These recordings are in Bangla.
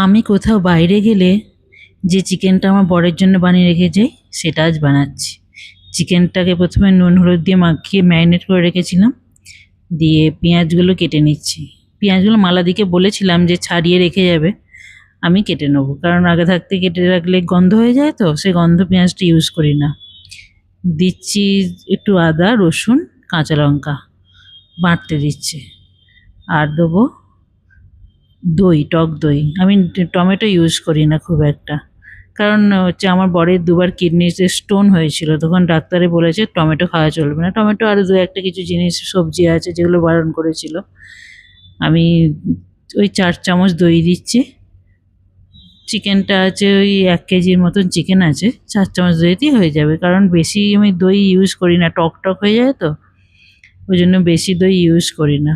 আমি কোথাও বাইরে গেলে যে চিকেনটা আমার বরের জন্য বানিয়ে রেখে যাই সেটা আজ বানাচ্ছি। চিকেনটাকে প্রথমে নুন হলুদ দিয়ে মাখিয়ে ম্যারিনেট করে রেখেছিলাম, দিয়ে পেঁয়াজগুলো কেটে নিচ্ছি। পেঁয়াজগুলো মালাদিকে বলেছিলাম যে ছাড়িয়ে রেখে যাবে, আমি কেটে নেবো, কারণ আগে থাকতে কেটে রাখলে গন্ধ হয়ে যায়, তো সে গন্ধ পেঁয়াজটা ইউজ করি না। দিচ্ছি একটু আদা রসুন কাঁচা লঙ্কা বাটতে দিচ্ছি, আর দেবো দই, টক দই। আমি টমেটো ইউজ করি না খুব একটা, কারণ হচ্ছে আমার বরের দুবার কিডনিতে স্টোন হয়েছিল, তখন ডাক্তারে বলেছে টমেটো খাওয়া চলবে না। টমেটো আর দু একটা কিছু জিনিস সবজি আছে যেগুলো বারণ করেছিল। আমি ওই 4 চামচ দই দিচ্ছি। চিকেনটা আছে ওই 1 কেজির মতন চিকেন আছে, 4 চামচ দইতেই হয়ে যাবে, কারণ বেশি আমি দই ইউজ করি না, টক টক হয়ে যায় তো, ওই জন্য বেশি দই ইউজ করি না।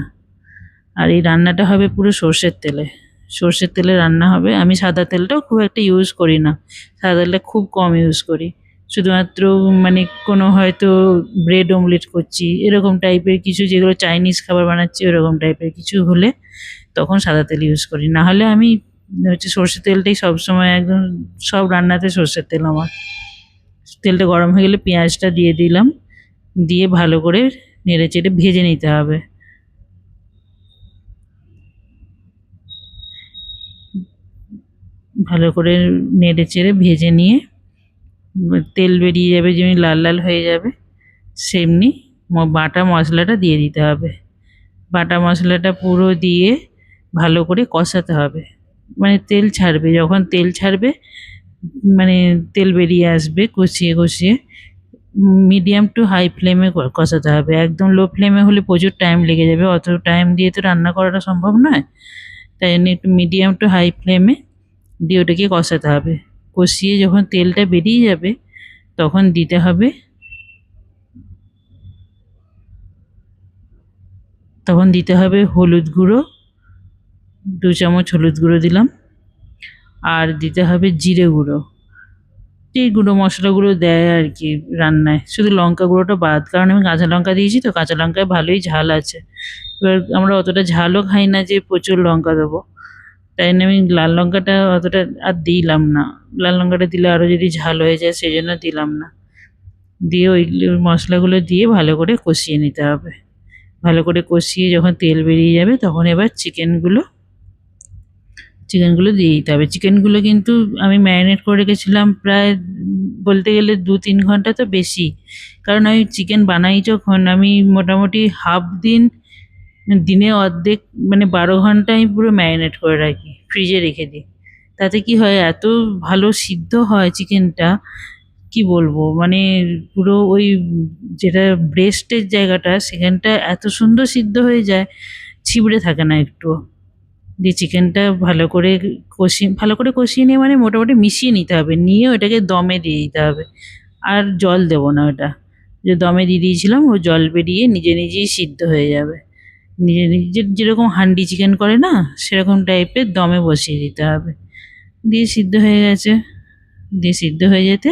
আর এই রান্নাটা হবে পুরো সর্ষের তেলে, সর্ষের তেলে রান্না হবে। আমি সাদা তেলটাও খুব একটা ইউজ করি না, সাদা তেলটা খুব কম ইউজ করি। শুধুমাত্র মানে কোনো হয়তো ব্রেড অমলেট করছি, এরকম টাইপের কিছু, যেগুলো চাইনিজ খাবার বানাচ্ছি ওরকম টাইপের কিছু হলে তখন সাদা তেল ইউজ করি, না হলে আমি হচ্ছে সর্ষের তেলটাই সবসময়, একদম সব রান্নাতে সর্ষের তেল আমার। তেলটা গরম হয়ে গেলে পেঁয়াজটা দিয়ে দিলাম, দিয়ে ভালো করে নেড়ে চেড়ে ভেজে নিতে হবে। ভালো করে নেড়ে চেড়ে ভেজে নিয়ে তেল বেরিয়ে যাবে, যেমনি লাল লাল হয়ে যাবে সেমনি বাটা মশলাটা দিয়ে দিতে হবে। বাটা মশলাটা পুরো দিয়ে ভালো করে কষাতে হবে, মানে তেল ছাড়বে, যখন তেল ছাড়বে মানে তেল বেরিয়ে আসবে, কষিয়ে কষিয়ে মিডিয়াম টু হাই ফ্লেমে কষাতে হবে। একদম লো ফ্লেমে হলে প্রচুর টাইম লেগে যাবে, অত টাইম দিয়ে তো রান্না করাটা সম্ভব নয়, তাই জন্য একটু মিডিয়াম টু হাই ফ্লেমে দিয়ে ওটাকে কষাতে হবে। কষিয়ে যখন তেলটা বেরিয়ে যাবে তখন দিতে হবে, হলুদ গুঁড়ো, 2 চামচ হলুদ গুঁড়ো দিলাম। আর দিতে হবে জিরে গুঁড়ো, এই গুঁড়ো মশলাগুলো দেয় আর কি রান্নায়, শুধু লঙ্কা গুঁড়োটা বাদ, কারণ আমি কাঁচা লঙ্কা দিয়েছি তো, কাঁচা লঙ্কায় ভালোই ঝাল আছে। এবার আমরা অতটা ঝালও খাই না যে প্রচুর লঙ্কা দেবো, তাই জন্য আমি লাল লঙ্কাটা অতটা আর দিলাম না। লাল লঙ্কাটা দিলে আরও যদি ঝাল হয়ে যায় সেই জন্য দিলাম না। দিয়ে ওই মশলাগুলো দিয়ে ভালো করে কষিয়ে নিতে হবে। ভালো করে কষিয়ে যখন তেল বেরিয়ে যাবে তখন এবার চিকেনগুলো দিয়ে দিতে হবে। চিকেনগুলো কিন্তু আমি ম্যারিনেট করে রেখেছিলাম প্রায় বলতে গেলে 2-3 ঘন্টা তো বেশি, কারণ আমি চিকেন বানাই যখন, আমি মোটামুটি হাফ দিন, দিনে অর্ধেক মানে 12 ঘন্টা আমি পুরো ম্যারিনেট করে রাখি, ফ্রিজে রেখে দিই। তাতে কি হয়, এত ভালো সিদ্ধ হয় চিকেনটা, কি বলবো, মানে পুরো ওই যেটা ব্রেস্টের জায়গাটা সেখানটা এত সুন্দর সিদ্ধ হয়ে যায়, ছিবড়ে থাকে না একটুও। দিয়ে চিকেনটা ভালো করে কষিয়ে নিয়ে মানে মোটামুটি মিশিয়ে নিতে হবে, নিয়ে ওটাকে দমে দিয়ে দিতে হবে। আর জল দেবো না, ওটা যে দমে দিয়ে দিয়েছিলাম ও জল বেরিয়ে নিজে নিজেই সিদ্ধ হয়ে যাবে। নিজে নিজে যেরকম হান্ডি চিকেন করে না, সেরকম টাইপের দমে বসিয়ে দিতে হবে। দিয়ে সিদ্ধ হয়ে গেছে, দিয়ে সিদ্ধ হয়ে যেতে